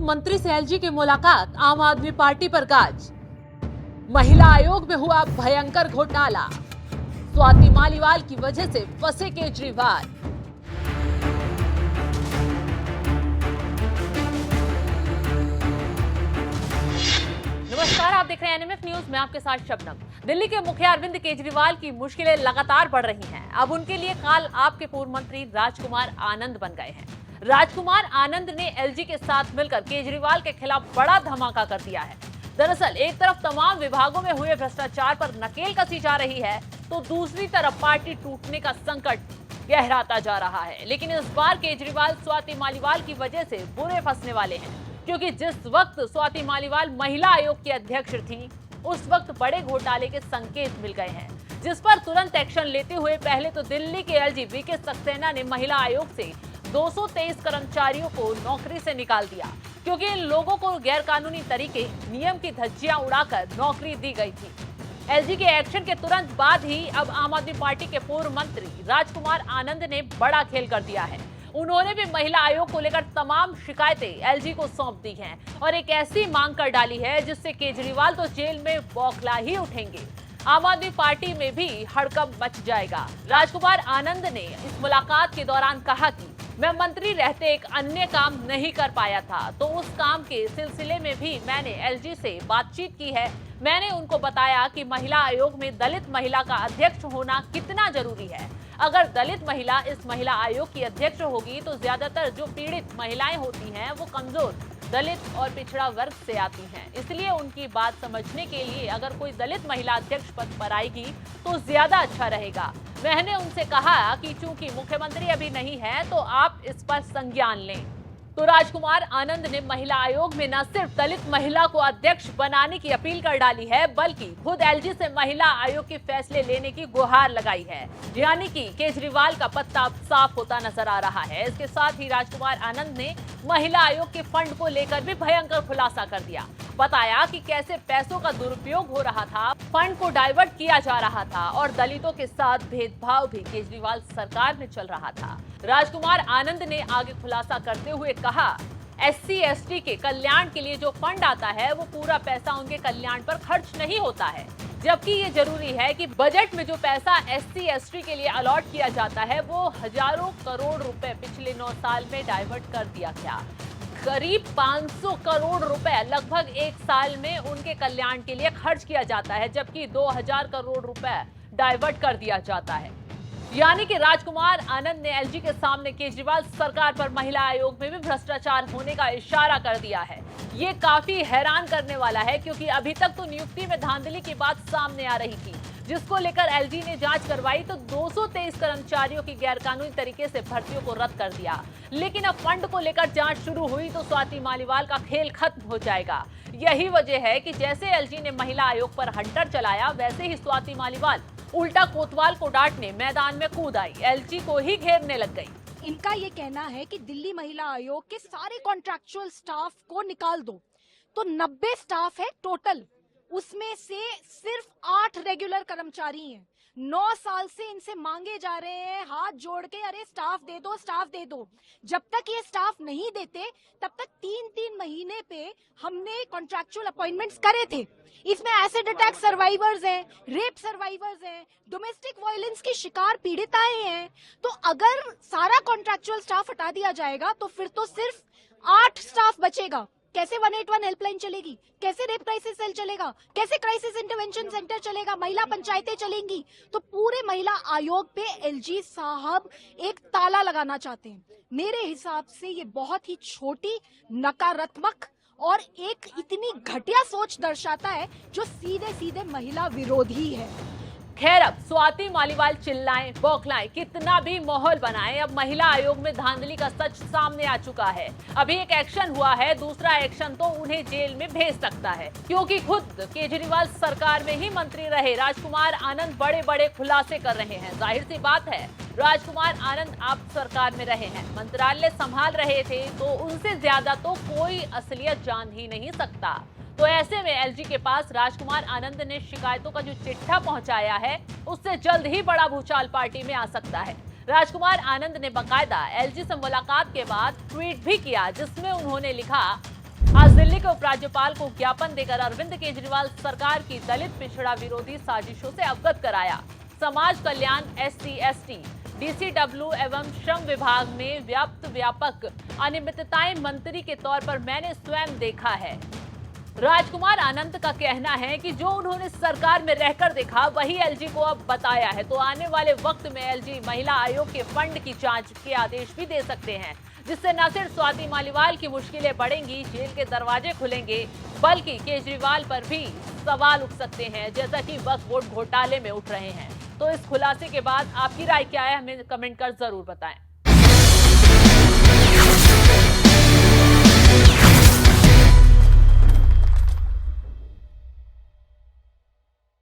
मंत्री से एलजी की मुलाकात, आम आदमी पार्टी पर गाज। महिला आयोग में हुआ भयंकर घोटाला, स्वाति मालीवाल की वजह से फंसे केजरीवाल। नमस्कार, आप देख रहे हैं एनएमएफ न्यूज में आपके साथ शबनम। दिल्ली के मुखिया अरविंद केजरीवाल की मुश्किलें लगातार बढ़ रही हैं। अब उनके लिए काल आपके पूर्व मंत्री राजकुमार आनंद बन गए हैं। राजकुमार आनंद ने एलजी के साथ मिलकर केजरीवाल के खिलाफ बड़ा धमाका कर दिया है। दरअसल एक तरफ तमाम विभागों में हुए भ्रष्टाचार पर नकेल कसी जा रही है, तो दूसरी तरफ पार्टी टूटने का संकट गहराता जा रहा है। लेकिन इस बार केजरीवाल स्वाति मालीवाल की वजह से बुरे फंसने वाले हैं, क्योंकि जिस वक्त स्वाति मालीवाल महिला आयोग की अध्यक्ष थी, उस वक्त बड़े घोटाले के संकेत मिल गए हैं, जिस पर तुरंत एक्शन लेते हुए पहले तो दिल्ली के एलजी वीके सक्सेना ने महिला आयोग से 223 कर्मचारियों को नौकरी से निकाल दिया, क्योंकि इन लोगों को गैरकानूनी तरीके नियम की धज्जियां उड़ाकर नौकरी दी गई थी। एलजी के एक्शन के तुरंत बाद ही अब आम आदमी पार्टी के पूर्व मंत्री राजकुमार आनंद ने बड़ा खेल कर दिया है। उन्होंने भी महिला आयोग को लेकर तमाम शिकायतें एलजी को सौंप दी हैं और एक ऐसी मांग कर डाली है जिससे केजरीवाल तो जेल में बौखला ही उठेंगे। आम आदमी पार्टी में भी हड़कंप मच जाएगा। राजकुमार आनंद ने इस मुलाकात के दौरान कहा कि मैं मंत्री रहते एक अन्य काम नहीं कर पाया था, तो उस काम के सिलसिले में भी मैंने एलजी से बातचीत की है। मैंने उनको बताया कि महिला आयोग में दलित महिला का अध्यक्ष होना कितना जरूरी है। अगर दलित महिला इस महिला आयोग की अध्यक्ष होगी तो ज्यादातर जो पीड़ित महिलाएं होती हैं वो कमजोर, दलित और पिछड़ा वर्ग से आती हैं। इसलिए उनकी बात समझने के लिए अगर कोई दलित महिला अध्यक्ष पद पर आएगी तो ज्यादा अच्छा रहेगा। मैंने उनसे कहा कि चूंकि मुख्यमंत्री अभी नहीं है तो आप इस पर संज्ञान लें। तो राजकुमार आनंद ने महिला आयोग में न सिर्फ दलित महिला को अध्यक्ष बनाने की अपील कर डाली है, बल्कि खुद एलजी से महिला आयोग के फैसले लेने की गुहार लगाई है। यानी कि केजरीवाल का पत्ता साफ होता नजर आ रहा है। इसके साथ ही राजकुमार आनंद ने महिला आयोग के फंड को लेकर भी भयंकर खुलासा कर दिया। बताया कि कैसे पैसों का दुरुपयोग हो रहा था, फंड को डाइवर्ट किया जा रहा था और दलितों के साथ भेदभाव भी केजरीवाल सरकार में चल रहा था। राजकुमार आनंद ने आगे खुलासा करते हुए कहा, SC/ST के कल्याण के लिए जो फंड आता है वो पूरा पैसा उनके कल्याण पर खर्च नहीं होता है, जबकि ये जरूरी है कि बजट में जो पैसा SC/ST के लिए अलॉट किया जाता है वो हजारों करोड़ रुपए पिछले 9 साल में डाइवर्ट कर दिया गया। करीब 500 करोड़ रुपए लगभग एक साल में उनके कल्याण के लिए खर्च किया जाता है, जबकि 2000 करोड़ रुपए डाइवर्ट कर दिया जाता है। यानी कि राजकुमार आनंद ने एलजी के सामने केजरीवाल सरकार पर महिला आयोग में भी भ्रष्टाचार होने का इशारा कर दिया है। ये काफी हैरान करने वाला है, क्योंकि अभी तक तो नियुक्ति में धांधली की बात सामने आ रही थी, जिसको लेकर एलजी ने जांच करवाई तो 223 कर्मचारियों की गैरकानूनी तरीके से भर्तियों को रद्द कर दिया। लेकिन अब फंड को लेकर जांच शुरू हुई तो स्वाति मालीवाल का खेल खत्म हो जाएगा। यही वजह है कि जैसे एलजी ने महिला आयोग पर हंटर चलाया, वैसे ही स्वाति मालीवाल उल्टा कोतवाल को डांटने मैदान में कूद आई, एलजी को ही घेरने लग गई। इनका ये कहना है कि दिल्ली महिला आयोग के सारे कॉन्ट्रैक्चुअल स्टाफ को निकाल दो, तो 90 स्टाफ है टोटल, उसमें से सिर्फ 8 रेगुलर कर्मचारी हैं। 9 साल से इनसे मांगे जा रहे हैं हाथ जोड़ के, अरे स्टाफ दे दो, स्टाफ दे दो। जब तक ये स्टाफ नहीं देते तब तक 3-3 महीने पे हमने कॉन्ट्रैक्चुअल अपॉइंटमेंट्स करे थे। इसमें एसिड अटैक सर्वाइवर्स हैं, रेप सर्वाइवर्स हैं, डोमेस्टिक वायलेंस की शिकार पीड़िताएं हैं। तो अगर सारा कॉन्ट्रैक्चुअल स्टाफ हटा दिया जाएगा तो फिर तो सिर्फ 8 स्टाफ बचेगा। कैसे 181 हेल्पलाइन चलेगी, कैसे रेप क्राइसिस सेल चलेगा, कैसे क्राइसिस इंटरवेंशन सेंटर चलेगा, महिला पंचायतें चलेंगी। तो पूरे महिला आयोग पे एलजी साहब एक ताला लगाना चाहते हैं। मेरे हिसाब से ये बहुत ही छोटी, नकारात्मक और एक इतनी घटिया सोच दर्शाता है जो सीधे सीधे महिला विरोधी है। खैर, अब स्वाति मालीवाल चिल्लाएं, बौखलाएं, कितना भी माहौल बनाएं, अब महिला आयोग में धांधली का सच सामने आ चुका है। अभी एक एक्शन हुआ है, दूसरा एक्शन तो उन्हें जेल में भेज सकता है, क्योंकि खुद केजरीवाल सरकार में ही मंत्री रहे राजकुमार आनंद बड़े बड़े खुलासे कर रहे हैं। जाहिर सी बात है, राजकुमार आनंद आप सरकार में रहे हैं, मंत्रालय संभाल रहे थे, तो उनसे ज्यादा तो कोई असलियत जान ही नहीं सकता। तो ऐसे में एलजी के पास राजकुमार आनंद ने शिकायतों का जो चिट्ठा पहुंचाया है, उससे जल्द ही बड़ा भूचाल पार्टी में आ सकता है। राजकुमार आनंद ने बकायदा एलजी से मुलाकात के बाद ट्वीट भी किया, जिसमें उन्होंने लिखा, आज दिल्ली के उपराज्यपाल को ज्ञापन देकर अरविंद केजरीवाल सरकार की दलित पिछड़ा विरोधी साजिशों से अवगत कराया। समाज कल्याण, SC/ST, DCW एवं श्रम विभाग में व्यापक अनियमितताएं मंत्री के तौर पर मैंने स्वयं देखा है। राजकुमार आनंद का कहना है कि जो उन्होंने सरकार में रहकर देखा वही LG को अब बताया है, तो आने वाले वक्त में LG महिला आयोग के फंड की जांच के आदेश भी दे सकते हैं, जिससे न सिर्फ स्वाति मालीवाल की मुश्किलें बढ़ेंगी, जेल के दरवाजे खुलेंगे, बल्कि केजरीवाल पर भी सवाल उठ सकते हैं, जैसा कि वक्फ बोर्ड घोटाले में उठ रहे हैं। तो इस खुलासे के बाद आपकी राय क्या है, हमें कमेंट कर जरूर बताएं।